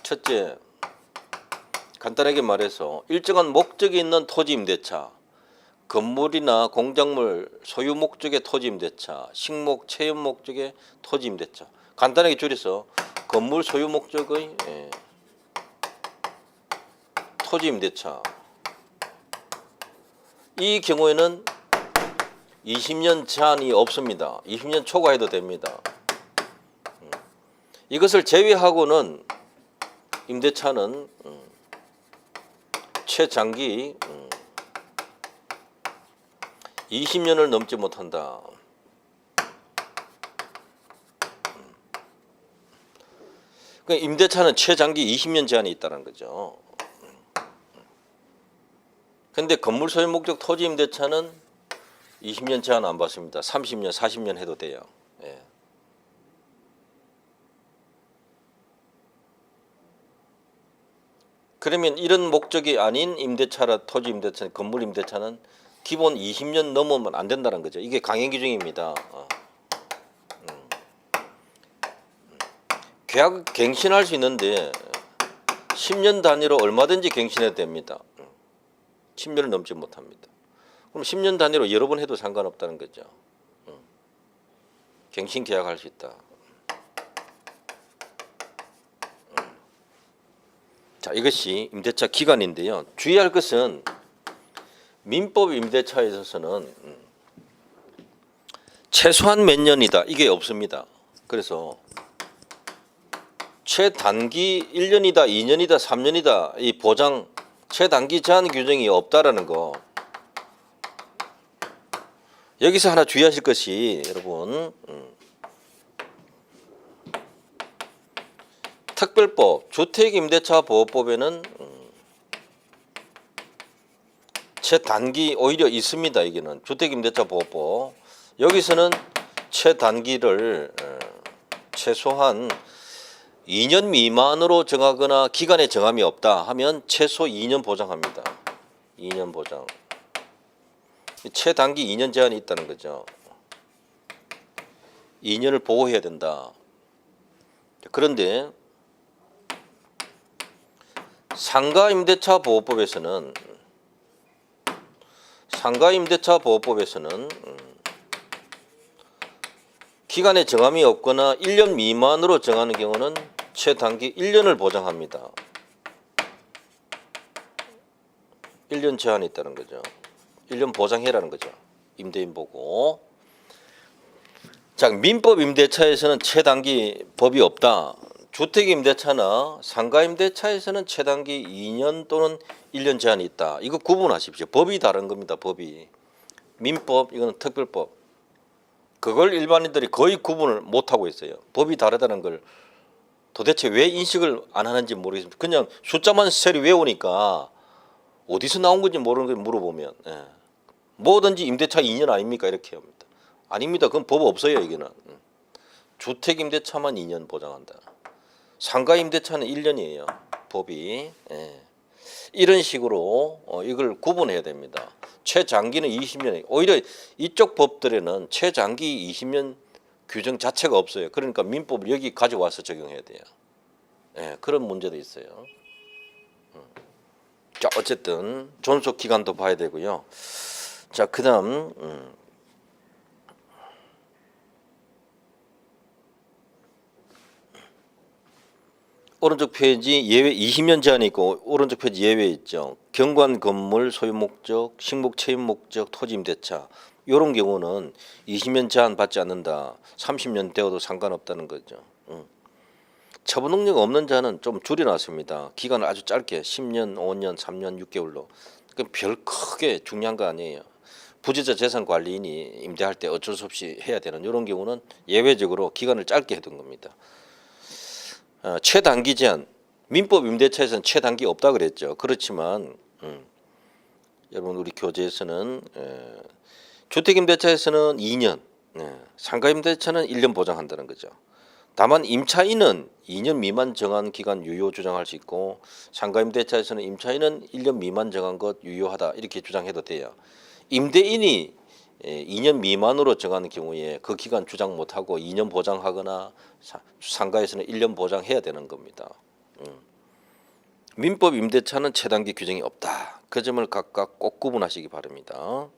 첫째, 간단하게 말해서 일정한 목적이 있는 토지 임대차, 건물이나 공작물 소유 목적의 토지 임대차, 식목 체험 목적의 토지 임대차. 간단하게 줄여서 건물 소유 목적의 토지 임대차. 이 경우에는 20년 제한이 없습니다. 20년 초과해도 됩니다. 이것을 제외하고는 임대차는 최장기 20년을 넘지 못한다. 그러니까 임대차는 최장기 20년 제한이 있다는 거죠. 그런데 건물 소유 목적 토지 임대차는 20년 제한 안 받습니다. 30년, 40년 해도 돼요. 예. 그러면 이런 목적이 아닌 임대차라 토지 임대차, 건물 임대차는 기본 20년 넘으면 안 된다는 거죠. 이게 강행 규정입니다. 계약 갱신할 수 있는데 10년 단위로 얼마든지 갱신해도 됩니다. 10년을 넘지 못합니다. 그럼 10년 단위로 여러 번 해도 상관없다는 거죠. 갱신 계약할 수 있다. 자, 이것이 임대차 기간인데요. 주의할 것은 민법 임대차에 있어서는 최소한 몇 년이다 이게 없습니다. 그래서 최단기 1년이다 2년이다 3년이다 이 보장 최단기 제한 규정이 없다라는 거. 여기서 하나 주의하실 것이 여러분 특별법 주택임대차보호법에는 최단기 오히려 있습니다. 이게는 주택임대차보호법 여기서는 최단기를 최소한 2년 미만으로 정하거나 기간에 정함이 없다 하면 최소 2년 보장합니다. 2년 보장. 최단기 2년 제한이 있다는 거죠. 2년을 보호해야 된다. 그런데 상가임대차보호법에서는 기간에 정함이 없거나 1년 미만으로 정하는 경우는 최단기 1년을 보장합니다. 1년 제한이 있다는 거죠. 1년 보장해라는 거죠. 임대인 보고. 자, 민법 임대차에서는 최단기 법이 없다. 주택임대차나 상가임대차에서는 최단기 2년 또는 1년 제한이 있다. 이거 구분하십시오. 법이 다른 겁니다. 법이. 민법, 이거는 특별법. 그걸 일반인들이 거의 구분을 못하고 있어요. 법이 다르다는 걸 도대체 왜 인식을 안 하는지 모르겠습니다. 그냥 숫자만 세리 외우니까 어디서 나온 건지 모르는 걸 물어보면 뭐든지 임대차 2년 아닙니까? 이렇게 합니다. 아닙니다. 그건 법 없어요. 이게는. 주택임대차만 2년 보장한다. 상가임대차는 1년이에요. 법이. 이런 식으로 이걸 구분해야 됩니다. 최장기는 20년. 오히려 이쪽 법들에는 최장기 20년 규정 자체가 없어요. 그러니까 민법을 여기 가져와서 적용해야 돼요. 그런 문제도 있어요. 자, 어쨌든 존속 기간도 봐야 되고요. 자, 그다음 오른쪽 페이지 예외 20년 제한이 있고 오른쪽 페이지 예외 있죠. 경관 건물 소유 목적, 식목 체임 목적, 토지 임대차 이런 경우는 20년 제한 받지 않는다. 30년 되어도 상관없다는 거죠. 처분 능력 없는 자는 좀 줄여놨습니다. 기간을 아주 짧게 10년, 5년, 3년, 6개월로. 별 크게 중요한 거 아니에요. 부재자 재산 관리인이 임대할 때 어쩔 수 없이 해야 되는 이런 경우는 예외적으로 기간을 짧게 해둔 겁니다. 최단기 제한, 민법 임대차에서는 최단기 없다 그랬죠. 그렇지만 여러분 우리 교재에서는 주택임대차에서는 2년, 상가임대차는 1년 보장한다는 거죠. 다만 임차인은 2년 미만 정한 기간 유효 주장할 수 있고 상가임대차에서는 임차인은 1년 미만 정한 것 유효하다 이렇게 주장해도 돼요. 임대인이 2년 미만으로 정하는 경우에 그 기간 주장 못하고 2년 보장하거나 상가에서는 1년 보장해야 되는 겁니다. 민법 임대차는 최단기 규정이 없다. 그 점을 각각 꼭 구분하시기 바랍니다.